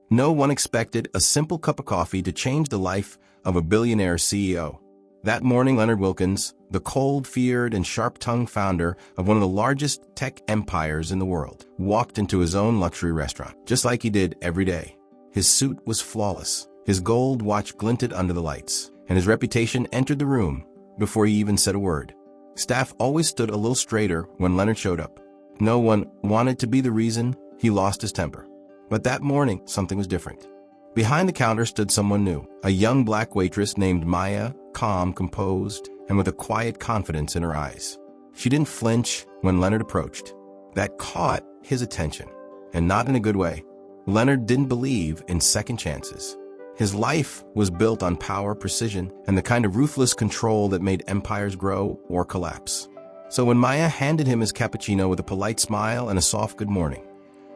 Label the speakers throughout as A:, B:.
A: No one expected a simple cup of coffee to change the life of a billionaire CEO. That morning, Leonard Wilkins, the cold-feared and sharp-tongued founder of one of the largest tech empires in the world, walked into his own luxury restaurant, just like he did every day. His suit was flawless, his gold watch glinted under the lights, and his reputation entered the room before he even said a word. Staff always stood a little straighter when Leonard showed up. No one wanted to be the reason he lost his temper. But that morning, something was different. Behind the counter stood someone new, a young black waitress named Maya, calm, composed, and with a quiet confidence in her eyes. She didn't flinch when Leonard approached. That caught his attention, and not in a good way. Leonard didn't believe in second chances. His life was built on power, precision, and the kind of ruthless control that made empires grow or collapse. So when Maya handed him his cappuccino with a polite smile and a soft good morning,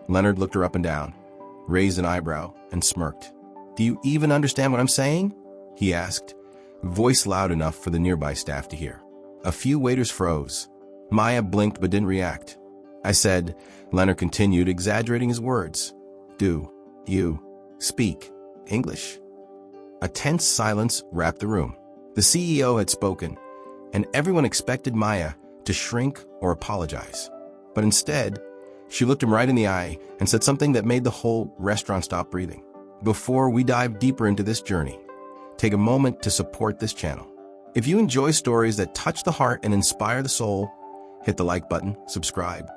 A: Leonard looked her up and down, raised an eyebrow, and smirked. "Do you even understand what I'm saying?" he asked, voice loud enough for the nearby staff to hear. A few waiters froze. Maya blinked but didn't react. "I said," Leonard continued, exaggerating his words, "do you speak English?" A tense silence wrapped the room. The CEO had spoken, and everyone expected Maya to shrink or apologize. But instead, she looked him right in the eye and said something that made the whole restaurant stop breathing. Before we dive deeper into this journey, take a moment to support this channel. If you enjoy stories that touch the heart and inspire the soul, hit the like button, subscribe,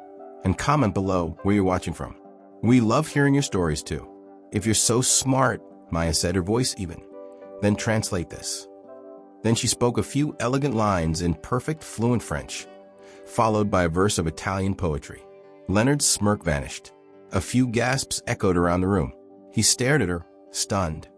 A: and comment below where you're watching from. We love hearing your stories too. "If you're so smart," Maya said, her voice even, "then translate this." Then she spoke a few elegant lines in perfect fluent French, followed by a verse of Italian poetry. Leonard's smirk vanished. A few gasps echoed around the room. He stared at her, stunned.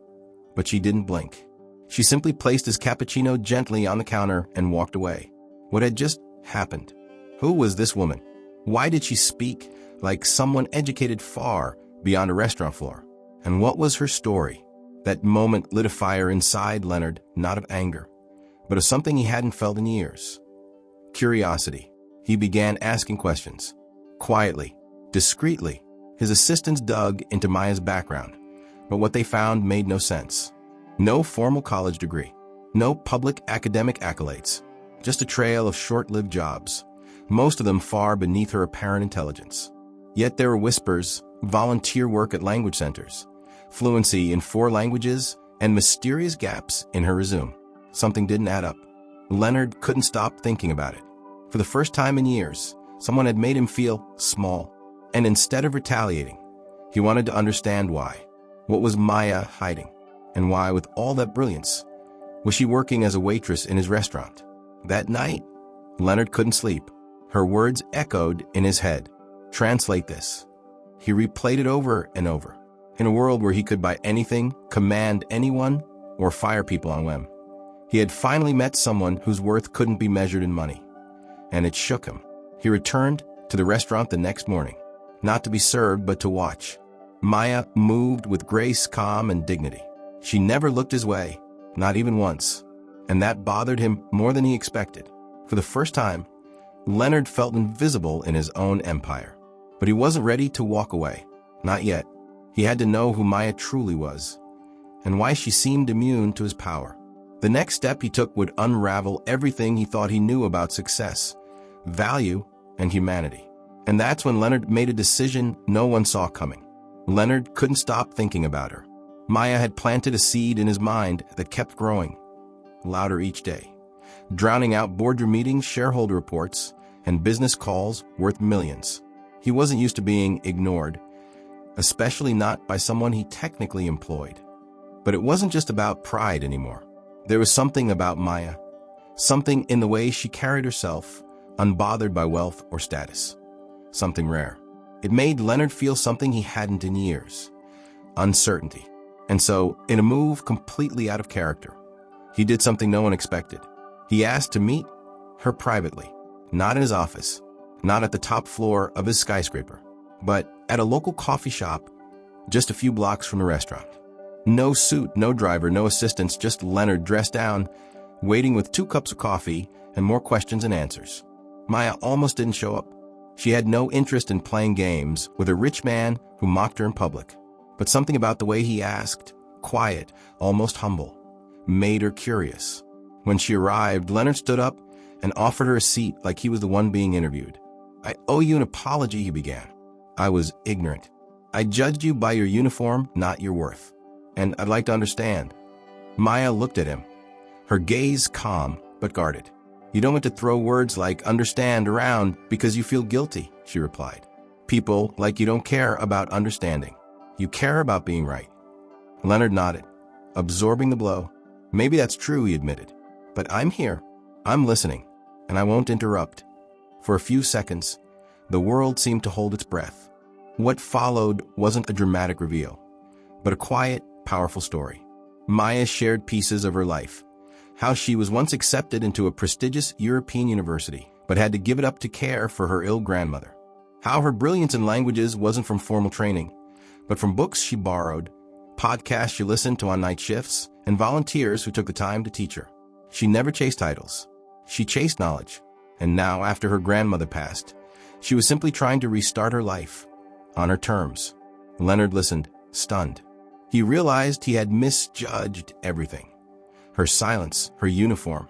A: But she didn't blink. She simply placed his cappuccino gently on the counter and walked away. What had just happened? Who was this woman? Why did she speak like someone educated far beyond a restaurant floor? And what was her story? That moment lit a fire inside Leonard, not of anger, but of something he hadn't felt in years. Curiosity. He began asking questions. Quietly, discreetly, his assistants dug into Maya's background, but what they found made no sense. No formal college degree, no public academic accolades, just a trail of short-lived jobs, most of them far beneath her apparent intelligence. Yet there were whispers, volunteer work at language centers, fluency in 4 languages, and mysterious gaps in her resume. Something didn't add up. Leonard couldn't stop thinking about it. For the first time in years, someone had made him feel small. And instead of retaliating, he wanted to understand why. What was Maya hiding? And why, with all that brilliance, was she working as a waitress in his restaurant? That night, Leonard couldn't sleep. Her words echoed in his head. Translate this. He replayed it over and over. In a world where he could buy anything, command anyone, or fire people on whim, he had finally met someone whose worth couldn't be measured in money. And it shook him. He returned to the restaurant the next morning, not to be served, but to watch. Maya moved with grace, calm, and dignity. She never looked his way, not even once, and that bothered him more than he expected. For the first time, Leonard felt invisible in his own empire. But he wasn't ready to walk away. Not yet. He had to know who Maya truly was, and why she seemed immune to his power. The next step he took would unravel everything he thought he knew about success, value, and humanity. And that's when Leonard made a decision no one saw coming. Leonard couldn't stop thinking about her. Maya had planted a seed in his mind that kept growing, louder each day, drowning out boardroom meetings, shareholder reports, and business calls worth millions. He wasn't used to being ignored, especially not by someone he technically employed. But it wasn't just about pride anymore. There was something about Maya, something in the way she carried herself, unbothered by wealth or status. Something rare. It made Leonard feel something he hadn't in years. Uncertainty. And so, in a move completely out of character, he did something no one expected. He asked to meet her privately, not in his office, not at the top floor of his skyscraper, but at a local coffee shop just a few blocks from the restaurant. No suit, no driver, no assistants, just Leonard dressed down, waiting with 2 cups of coffee and more questions and answers. Maya almost didn't show up. She had no interest in playing games with a rich man who mocked her in public. But something about the way he asked, quiet, almost humble, made her curious. When she arrived, Leonard stood up and offered her a seat like he was the one being interviewed. "I owe you an apology," he began. "I was ignorant. I judged you by your uniform, not your worth. And I'd like to understand." Maya looked at him, her gaze calm but guarded. "You don't want to throw words like 'understand' around because you feel guilty," she replied. "People like you don't care about understanding. You care about being right." Leonard nodded, absorbing the blow. "Maybe that's true," he admitted. "But I'm here. I'm listening, and I won't interrupt." For a few seconds, the world seemed to hold its breath. What followed wasn't a dramatic reveal, but a quiet, powerful story. Maya shared pieces of her life, how she was once accepted into a prestigious European university, but had to give it up to care for her ill grandmother. How her brilliance in languages wasn't from formal training, but from books she borrowed, podcasts she listened to on night shifts, and volunteers who took the time to teach her. She never chased titles. She chased knowledge. And now, after her grandmother passed, she was simply trying to restart her life on her terms. Leonard listened, stunned. He realized he had misjudged everything. Her silence, her uniform,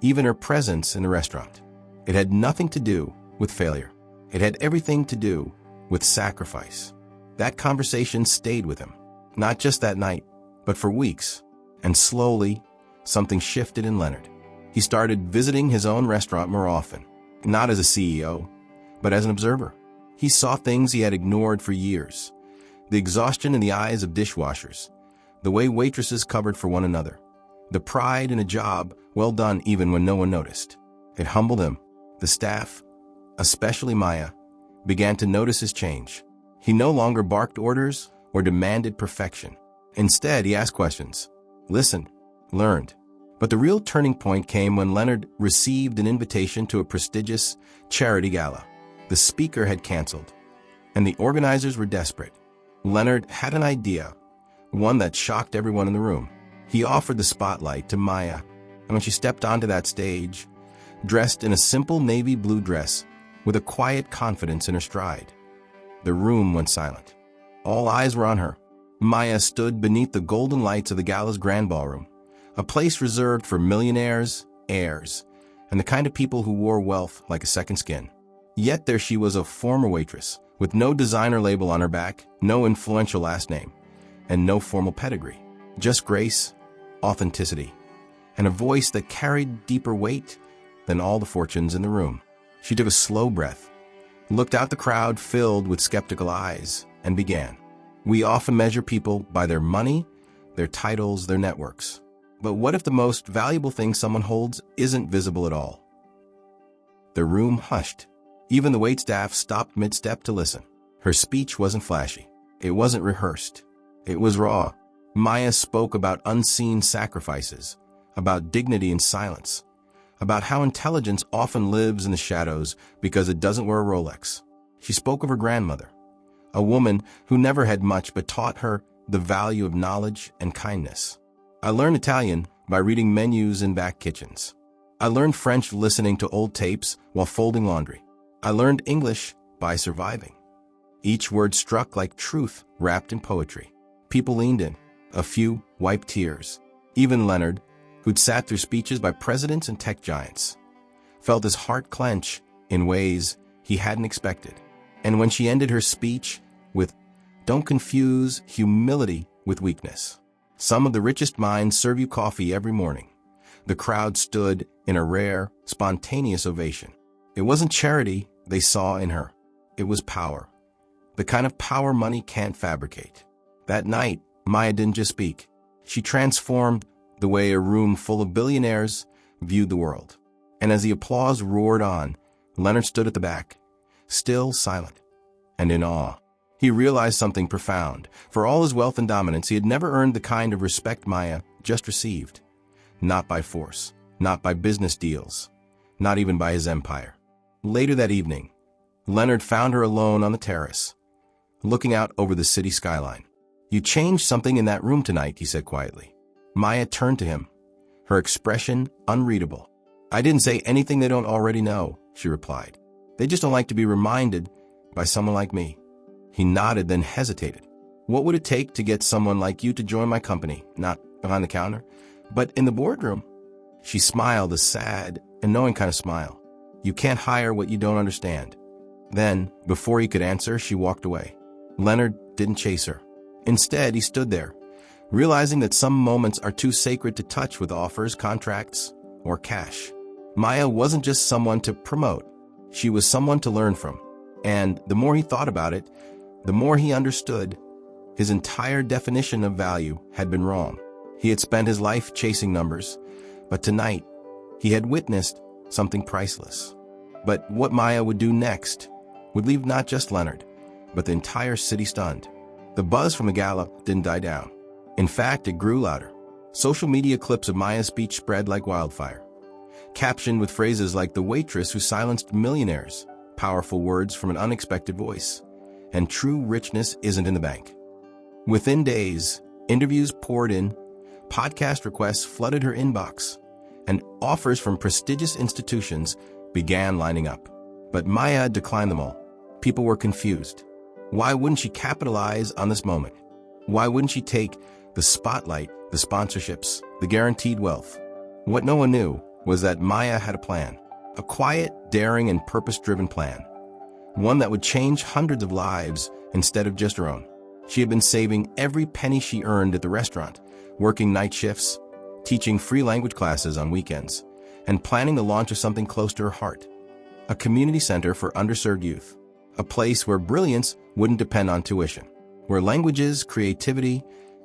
A: even her presence in the restaurant. It had nothing to do with failure. It had everything to do with sacrifice. That conversation stayed with him, not just that night, but for weeks. And slowly, something shifted in Leonard. He started visiting his own restaurant more often, not as a CEO, but as an observer. He saw things he had ignored for years. The exhaustion in the eyes of dishwashers, the way waitresses covered for one another, the pride in a job well done even when no one noticed. It humbled him. The staff, especially Maya, began to notice his change. He no longer barked orders or demanded perfection. Instead, he asked questions, listened, learned. But the real turning point came when Leonard received an invitation to a prestigious charity gala. The speaker had canceled, and the organizers were desperate. Leonard had an idea, one that shocked everyone in the room. He offered the spotlight to Maya, and when she stepped onto that stage, dressed in a simple navy blue dress, with a quiet confidence in her stride, the room went silent. All eyes were on her. Maya stood beneath the golden lights of the gala's grand ballroom, a place reserved for millionaires, heirs, and the kind of people who wore wealth like a second skin. Yet there she was, a former waitress, with no designer label on her back, no influential last name, and no formal pedigree. Just grace, authenticity, and a voice that carried deeper weight than all the fortunes in the room. She took a slow breath, looked out the crowd filled with skeptical eyes, and began. "We often measure people by their money, their titles, their networks. But what if the most valuable thing someone holds isn't visible at all?" The room hushed. Even the waitstaff stopped mid-step to listen. Her speech wasn't flashy. It wasn't rehearsed. It was raw. Maya spoke about unseen sacrifices, about dignity in silence, about how intelligence often lives in the shadows because it doesn't wear a Rolex. She spoke of her grandmother, a woman who never had much but taught her the value of knowledge and kindness. "I learned Italian by reading menus in back kitchens. I learned French listening to old tapes while folding laundry. I learned English by surviving." Each word struck like truth wrapped in poetry. People leaned in. A few wiped tears. Even Leonard, who'd sat through speeches by presidents and tech giants, felt his heart clench in ways he hadn't expected. And when she ended her speech with, "Don't confuse humility with weakness. Some of the richest minds serve you coffee every morning," the crowd stood in a rare, spontaneous ovation. It wasn't charity they saw in her. It was power. The kind of power money can't fabricate. That night, Maya didn't just speak. She transformed the way a room full of billionaires viewed the world. And as the applause roared on, Leonard stood at the back, still silent and in awe. He realized something profound. For all his wealth and dominance, he had never earned the kind of respect Maya just received. Not by force, not by business deals, not even by his empire. Later that evening, Leonard found her alone on the terrace, looking out over the city skyline. "You changed something in that room tonight," he said quietly. Maya turned to him, her expression unreadable. "I didn't say anything they don't already know," she replied. "They just don't like to be reminded by someone like me." He nodded, then hesitated. What would it take to get someone like you to join my company? Not behind the counter, but in the boardroom. She smiled, a sad and knowing kind of smile. You can't hire what you don't understand. Then, before he could answer, she walked away. Leonard didn't chase her. Instead, he stood there, realizing that some moments are too sacred to touch with offers, contracts, or cash. Maya wasn't just someone to promote. She was someone to learn from. And the more he thought about it, the more he understood his entire definition of value had been wrong. He had spent his life chasing numbers, but tonight, he had witnessed something priceless. But what Maya would do next would leave not just Leonard, but the entire city stunned. The buzz from the gala didn't die down. In fact, it grew louder. Social media clips of Maya's speech spread like wildfire, captioned with phrases like "the waitress who silenced millionaires," powerful words from an unexpected voice, and "true richness isn't in the bank." Within days, interviews poured in, podcast requests flooded her inbox, and offers from prestigious institutions began lining up. But Maya declined them all. People were confused. Why wouldn't she capitalize on this moment? Why wouldn't she take the spotlight, the sponsorships, the guaranteed wealth? What no one knew was that Maya had a plan. A quiet, daring, and purpose-driven plan. One that would change hundreds of lives instead of just her own. She had been saving every penny she earned at the restaurant, working night shifts, teaching free language classes on weekends, and planning the launch of something close to her heart. A community center for underserved youth. A place where brilliance wouldn't depend on tuition. Where languages, creativity,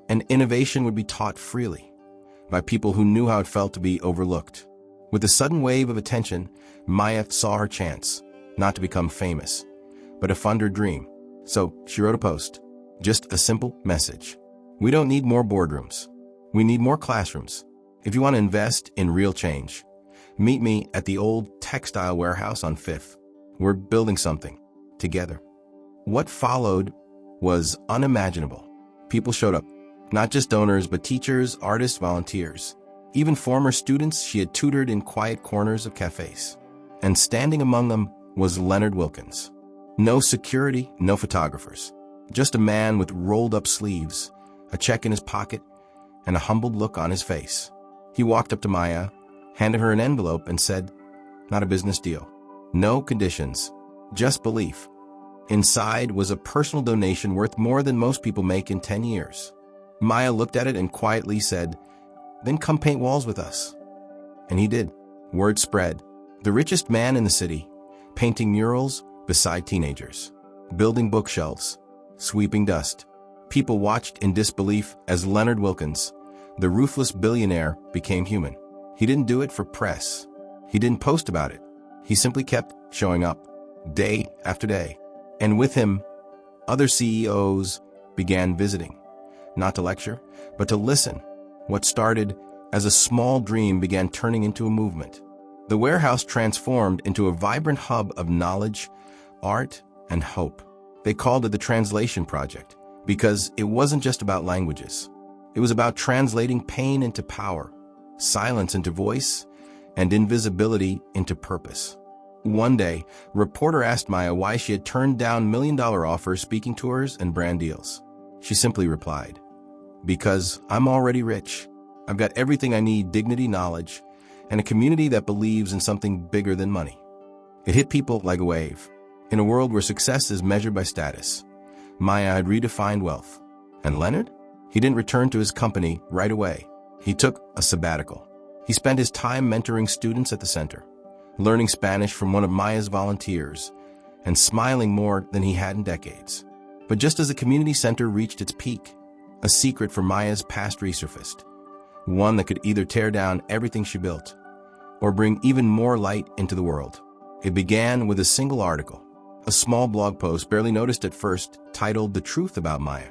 A: and innovation would be taught freely by people who knew how it felt to be overlooked. With a sudden wave of attention, Maya saw her chance, not to become famous, but to fund her dream. So she wrote a post, just a simple message. We don't need more boardrooms. We need more classrooms. If you want to invest in real change, meet me at the old textile warehouse on 5th. We're building something together. What followed was unimaginable. People showed up, not just donors, but teachers, artists, volunteers, even former students she had tutored in quiet corners of cafes. And standing among them was Leonard Wilkins. No security, no photographers. Just a man with rolled up sleeves, a check in his pocket, and a humbled look on his face. He walked up to Maya, handed her an envelope, and said, "Not a business deal. No conditions, just belief." Inside was a personal donation worth more than most people make in 10 years. Maya looked at it and quietly said, "Then come paint walls with us." And he did. Word spread. The richest man in the city, painting murals beside teenagers, building bookshelves, sweeping dust. People watched in disbelief as Leonard Wilkins, the ruthless billionaire, became human. He didn't do it for press. He didn't post about it. He simply kept showing up, day after day. And with him, other CEOs began visiting, not to lecture, but to listen. What started as a small dream began turning into a movement. The warehouse transformed into a vibrant hub of knowledge, art, and hope. They called it the Translation Project because it wasn't just about languages. It was about translating pain into power, silence into voice, and invisibility into purpose. One day, a reporter asked Maya why she had turned down million-dollar offers, speaking tours, and brand deals. She simply replied, "Because I'm already rich. I've got everything I need: dignity, knowledge, and a community that believes in something bigger than money." It hit people like a wave. In a world where success is measured by status, Maya had redefined wealth. And Leonard? He didn't return to his company right away. He took a sabbatical. He spent his time mentoring students at the center, learning Spanish from one of Maya's volunteers, and smiling more than he had in decades. But just as the community center reached its peak, a secret from Maya's past resurfaced, one that could either tear down everything she built or bring even more light into the world. It began with a single article, a small blog post barely noticed at first, titled "The Truth About Maya,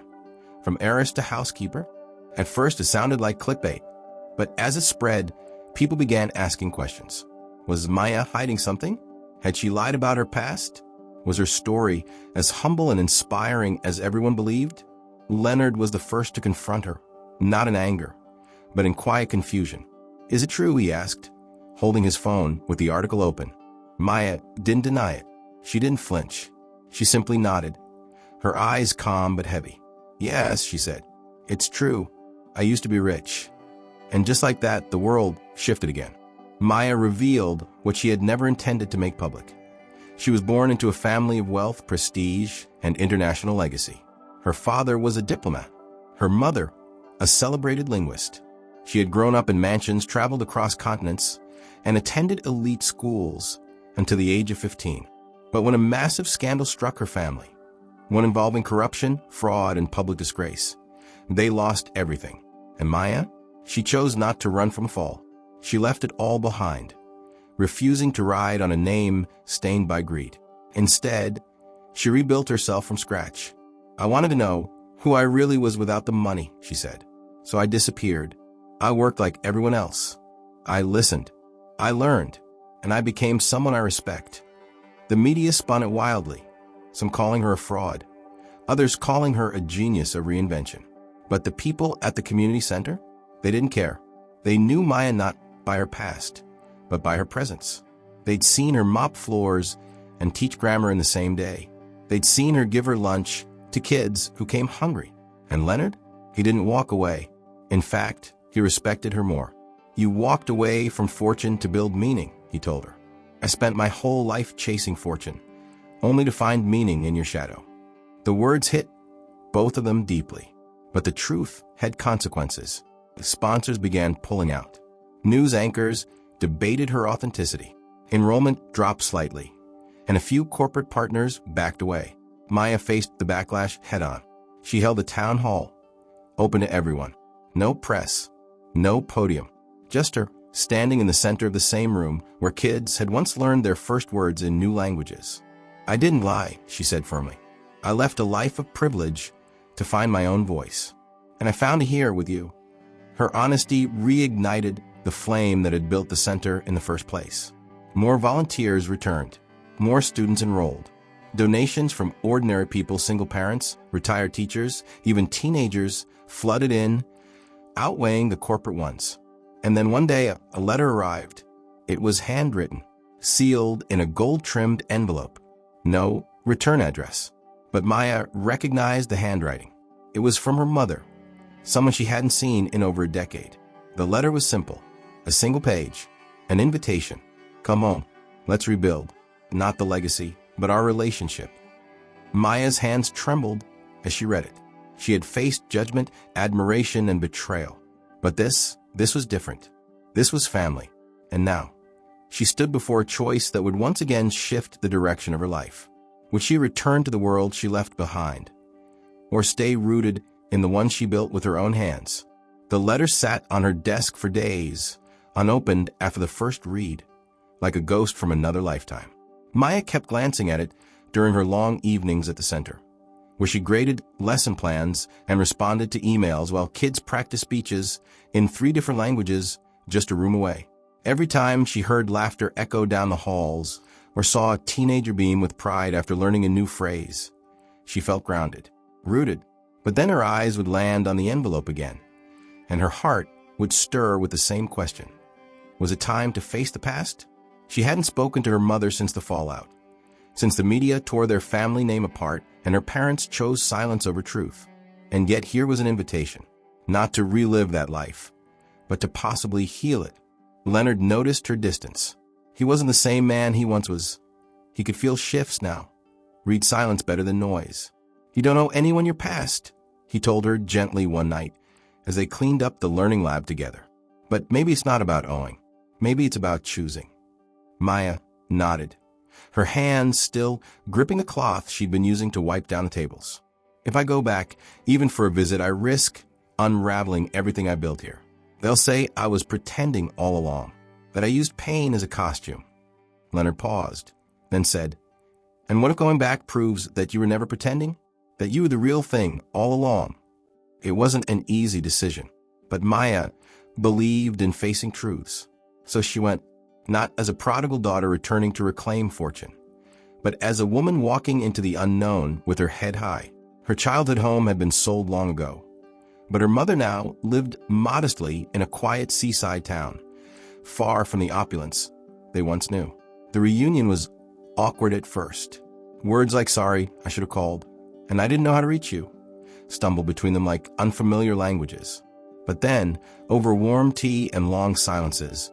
A: From Heiress to Housekeeper." At first, it sounded like clickbait, but as it spread, people began asking questions. Was Maya hiding something? Had she lied about her past? Was her story as humble and inspiring as everyone believed? Leonard was the first to confront her, not in anger, but in quiet confusion. "Is it true?" he asked, holding his phone with the article open. Maya didn't deny it. She didn't flinch. She simply nodded, her eyes calm but heavy. Yes, she said. It's true. I used to be rich. And just like that, the world shifted again. Maya revealed what she had never intended to make public. She was born into a family of wealth, prestige, and international legacy. Her father was a diplomat. Her mother, a celebrated linguist. She had grown up in mansions, traveled across continents, and attended elite schools until the age of 15. But when a massive scandal struck her family, one involving corruption, fraud, and public disgrace, they lost everything. And Maya? She chose not to run from a fall. She left it all behind, refusing to ride on a name stained by greed. Instead, she rebuilt herself from scratch. I wanted to know who I really was without the money, she said. So I disappeared. I worked like everyone else. I listened. I learned. And I became someone I respect. The media spun it wildly, some calling her a fraud, others calling her a genius of reinvention. But the people at the community center, they didn't care. They knew Maya not by her past, but by her presence. They'd seen her mop floors and teach grammar in the same day. They'd seen her give her lunch to kids who came hungry. And Leonard? He didn't walk away. In fact, he respected her more. You walked away from fortune to build meaning, he told her. I spent my whole life chasing fortune, only to find meaning in your shadow. The words hit both of them deeply, but the truth had consequences. The sponsors began pulling out. News anchors debated her authenticity. Enrollment dropped slightly, and a few corporate partners backed away. Maya faced the backlash head-on. She held a town hall, open to everyone. No press, no podium, just her standing in the center of the same room where kids had once learned their first words in new languages. I didn't lie, she said firmly. I left a life of privilege to find my own voice, and I found it here with you. Her honesty reignited the flame that had built the center in the first place. More volunteers returned, more students enrolled. Donations from ordinary people, single parents, retired teachers, even teenagers flooded in, outweighing the corporate ones. And then one day, a letter arrived. It was handwritten, sealed in a gold-trimmed envelope. No return address. But Maya recognized the handwriting. It was from her mother, someone she hadn't seen in over a decade. The letter was simple, a single page, an invitation. Come home. Let's rebuild. Not the legacy, but our relationship. Maya's hands trembled as she read it. She had faced judgment, admiration, and betrayal. But this was different. This was family. And now, she stood before a choice that would once again shift the direction of her life. Would she return to the world she left behind, or stay rooted in the one she built with her own hands? The letter sat on her desk for days, unopened after the first read, like a ghost from another lifetime. Maya kept glancing at it during her long evenings at the center, where she graded lesson plans and responded to emails while kids practiced speeches in 3 different languages just a room away. Every time she heard laughter echo down the halls or saw a teenager beam with pride after learning a new phrase, she felt grounded, rooted. But then her eyes would land on the envelope again, and her heart would stir with the same question. Was it time to face the past? She hadn't spoken to her mother since the fallout, since the media tore their family name apart and her parents chose silence over truth. And yet here was an invitation, not to relive that life, but to possibly heal it. Leonard noticed her distance. He wasn't the same man he once was. He could feel shifts now, read silence better than noise. You don't owe anyone your past, he told her gently one night as they cleaned up the learning lab together. But maybe it's not about owing. Maybe it's about choosing. Maya nodded, her hands still gripping a cloth she'd been using to wipe down the tables. If I go back, even for a visit, I risk unraveling everything I built here. They'll say I was pretending all along, that I used pain as a costume. Leonard paused, then said, and what if going back proves that you were never pretending? That you were the real thing all along? It wasn't an easy decision, but Maya believed in facing truths. So she went, not as a prodigal daughter returning to reclaim fortune, but as a woman walking into the unknown with her head high. Her childhood home had been sold long ago, but her mother now lived modestly in a quiet seaside town, far from the opulence they once knew. The reunion was awkward at first. Words like, sorry, I should have called, and I didn't know how to reach you. stumble between them like unfamiliar languages. But then, over warm tea and long silences,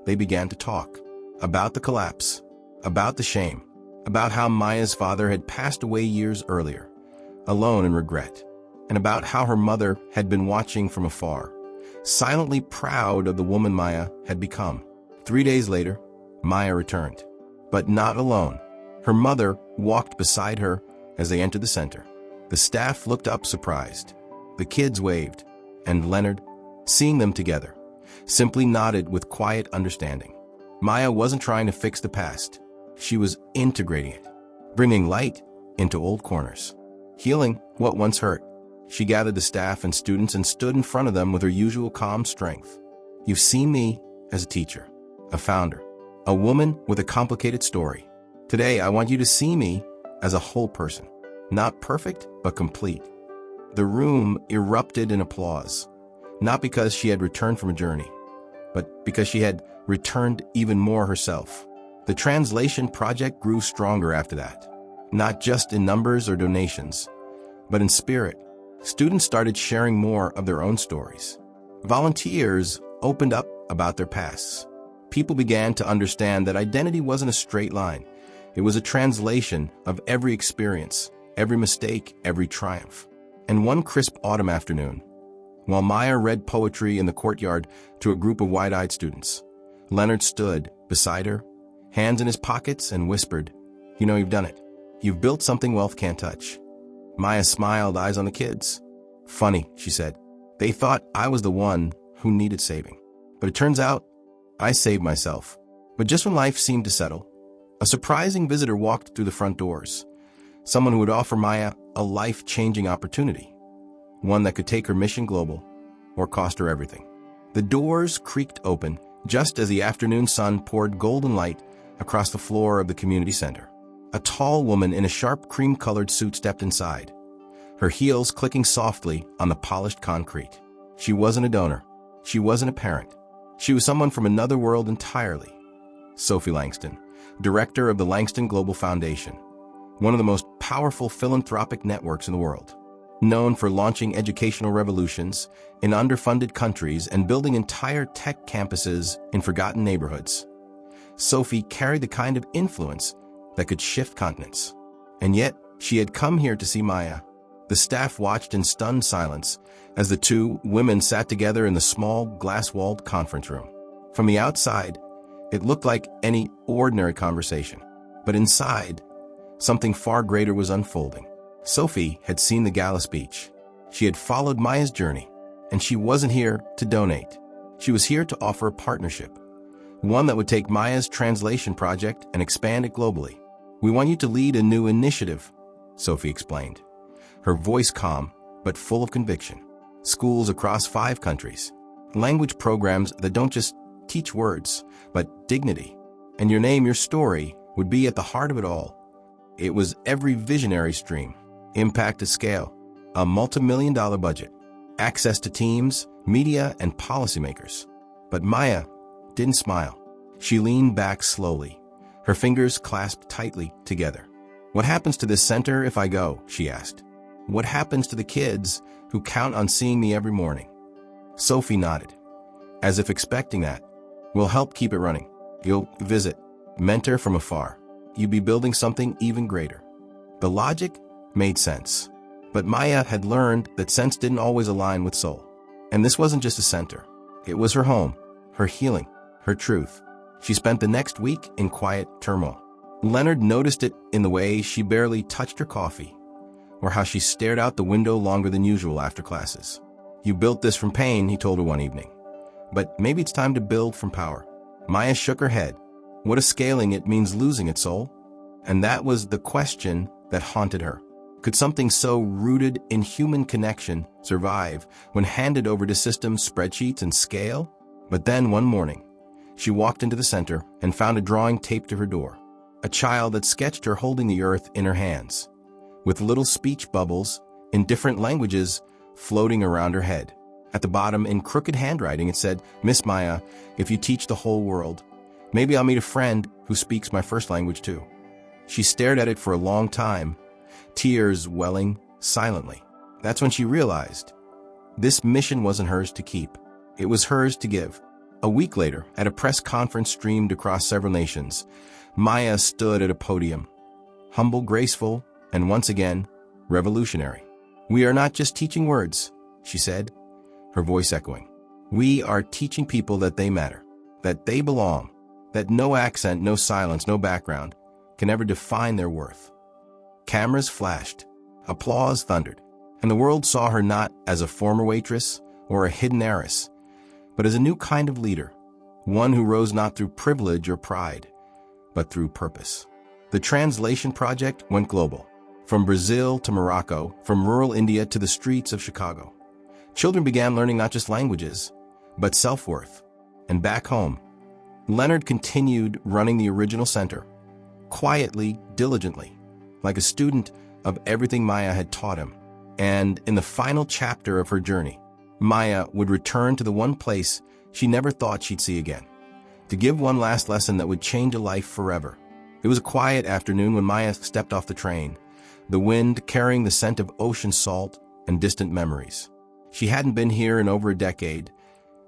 A: they began to talk about the collapse, about the shame, about how Maya's father had passed away years earlier, alone in regret, and about how her mother had been watching from afar, silently proud of the woman Maya had become. 3 days later, Maya returned, but not alone. Her mother walked beside her as they entered the center. The staff looked up surprised. The kids waved, and Leonard, seeing them together, simply nodded with quiet understanding. Maya wasn't trying to fix the past. She was integrating it, bringing light into old corners, healing what once hurt. She gathered the staff and students and stood in front of them with her usual calm strength. You've seen me as a teacher, a founder, a woman with a complicated story. Today, I want you to see me as a whole person, not perfect, but complete. The room erupted in applause, not because she had returned from a journey, but because she had returned even more herself. The translation project grew stronger after that, not just in numbers or donations, but in spirit. Students started sharing more of their own stories. Volunteers opened up about their pasts. People began to understand that identity wasn't a straight line. It was a translation of every experience, every mistake, every triumph. And one crisp autumn afternoon, while Maya read poetry in the courtyard to a group of wide-eyed students, Leonard stood beside her, hands in his pockets, and whispered, "You know, you've done it. You've built something wealth can't touch." Maya smiled, eyes on the kids. "Funny," she said. "They thought I was the one who needed saving. But it turns out I saved myself." But just when life seemed to settle, a surprising visitor walked through the front doors. Someone who would offer Maya a life-changing opportunity, one that could take her mission global or cost her everything. The doors creaked open just as the afternoon sun poured golden light across the floor of the community center. A tall woman in a sharp cream-colored suit stepped inside, her heels clicking softly on the polished concrete. She wasn't a donor. She wasn't a parent. She was someone from another world entirely. Sophie Langston, director of the Langston Global Foundation, one of the most powerful philanthropic networks in the world, known for launching educational revolutions in underfunded countries and building entire tech campuses in forgotten neighborhoods. Sophie carried the kind of influence that could shift continents. And yet, she had come here to see Maya. The staff watched in stunned silence as the two women sat together in the small, glass-walled conference room. From the outside, it looked like any ordinary conversation. But inside, something far greater was unfolding. Sophie had seen the gala speech. She had followed Maya's journey, and she wasn't here to donate. She was here to offer a partnership, one that would take Maya's translation project and expand it globally. "We want you to lead a new initiative," Sophie explained, her voice calm but full of conviction. "Schools across 5 countries, language programs that don't just teach words, but dignity. And your name, your story, would be at the heart of it all." It was every visionary's dream. Impact at scale, a multi-million-dollar budget, access to teams, media, and policymakers. But Maya didn't smile. She leaned back slowly, her fingers clasped tightly together. "What happens to this center if I go?" she asked. "What happens to the kids who count on seeing me every morning?" Sophie nodded, as if expecting that. "We'll help keep it running. You'll visit, mentor from afar. You'd be building something even greater." The logic made sense. But Maya had learned that sense didn't always align with soul. And this wasn't just a center. It was her home, her healing, her truth. She spent the next week in quiet turmoil. Leonard noticed it in the way she barely touched her coffee, or how she stared out the window longer than usual after classes. "You built this from pain," he told her one evening. "But maybe it's time to build from power." Maya shook her head. "What if scaling it means losing its soul?" And that was the question that haunted her. Could something so rooted in human connection survive when handed over to systems, spreadsheets, and scale? But then one morning, she walked into the center and found a drawing taped to her door. A child had sketched her holding the earth in her hands, with little speech bubbles in different languages floating around her head. At the bottom, in crooked handwriting, it said, "Miss Maya, if you teach the whole world, maybe I'll meet a friend who speaks my first language too." She stared at it for a long time, tears welling silently. That's when she realized this mission wasn't hers to keep. It was hers to give. A week later, at a press conference streamed across several nations, Maya stood at a podium, humble, graceful, and once again, revolutionary. "We are not just teaching words," she said, her voice echoing. "We are teaching people that they matter, that they belong, that no accent, no silence, no background can ever define their worth." Cameras flashed, applause thundered, and the world saw her not as a former waitress or a hidden heiress, but as a new kind of leader, one who rose not through privilege or pride, but through purpose. The translation project went global, from Brazil to Morocco, from rural India to the streets of Chicago. Children began learning not just languages, but self-worth. And back home, Leonard continued running the original center, quietly, diligently, like a student of everything Maya had taught him. And in the final chapter of her journey, Maya would return to the one place she never thought she'd see again, to give one last lesson that would change a life forever. It was a quiet afternoon when Maya stepped off the train, the wind carrying the scent of ocean salt and distant memories. She hadn't been here in over a decade,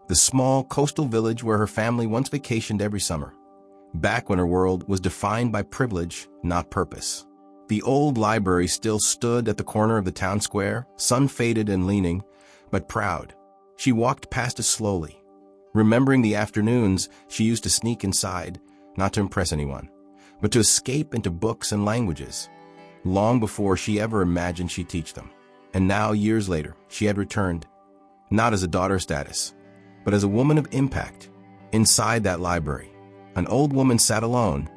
A: the small coastal village where her family once vacationed every summer, back when her world was defined by privilege, not purpose. The old library still stood at the corner of the town square, sun-faded and leaning, but proud. She walked past it slowly, remembering the afternoons she used to sneak inside, not to impress anyone, but to escape into books and languages, long before she ever imagined she'd teach them. And now, years later, she had returned, not as a daughter status, but as a woman of impact. Inside that library, an old woman sat alone,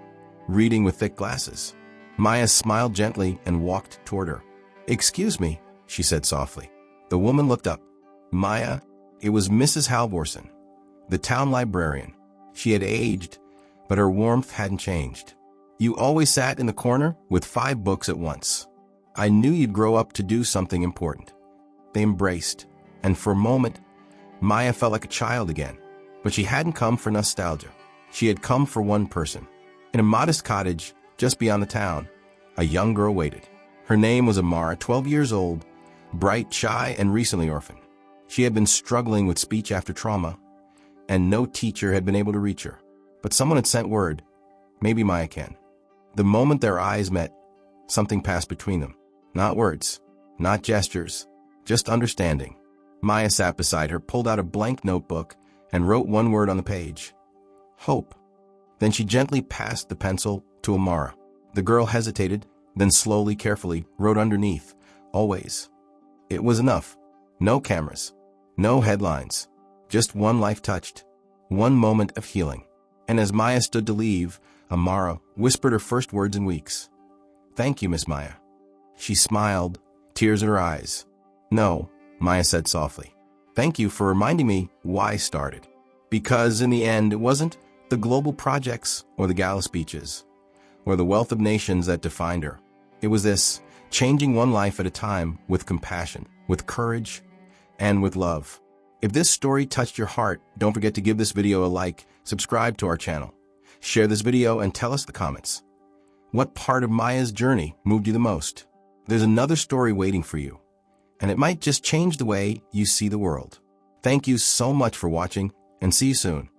A: reading with thick glasses. Maya smiled gently and walked toward her. "Excuse me," she said softly. The woman looked up. "Maya?" It was Mrs. Halvorsen, the town librarian. She had aged, but her warmth hadn't changed. "You always sat in the corner with 5 books at once. I knew you'd grow up to do something important." They embraced, and for a moment, Maya felt like a child again. But she hadn't come for nostalgia. She had come for one person. In a modest cottage just beyond the town, a young girl waited. Her name was Amara, 12 years old, bright, shy, and recently orphaned. She had been struggling with speech after trauma, and no teacher had been able to reach her. But someone had sent word, maybe Maya can. The moment their eyes met, something passed between them. Not words, not gestures, just understanding. Maya sat beside her, pulled out a blank notebook, and wrote one word on the page: hope. Then she gently passed the pencil to Amara. The girl hesitated, then slowly, carefully, wrote underneath, always. It was enough. No cameras, no headlines, just one life touched, one moment of healing. And as Maya stood to leave, Amara whispered her first words in weeks. "Thank you, Miss Maya." She smiled, tears in her eyes. "No," Maya said softly. "Thank you for reminding me why I started." Because in the end, it wasn't the global projects or the gala speeches or the wealth of nations that defined her. It was this, changing one life at a time with compassion, with courage, and with love. If this story touched your heart, don't forget to give this video a like, subscribe to our channel, share this video, and tell us in the comments. What part of Maya's journey moved you the most? There's another story waiting for you, and it might just change the way you see the world. Thank you so much for watching, and see you soon.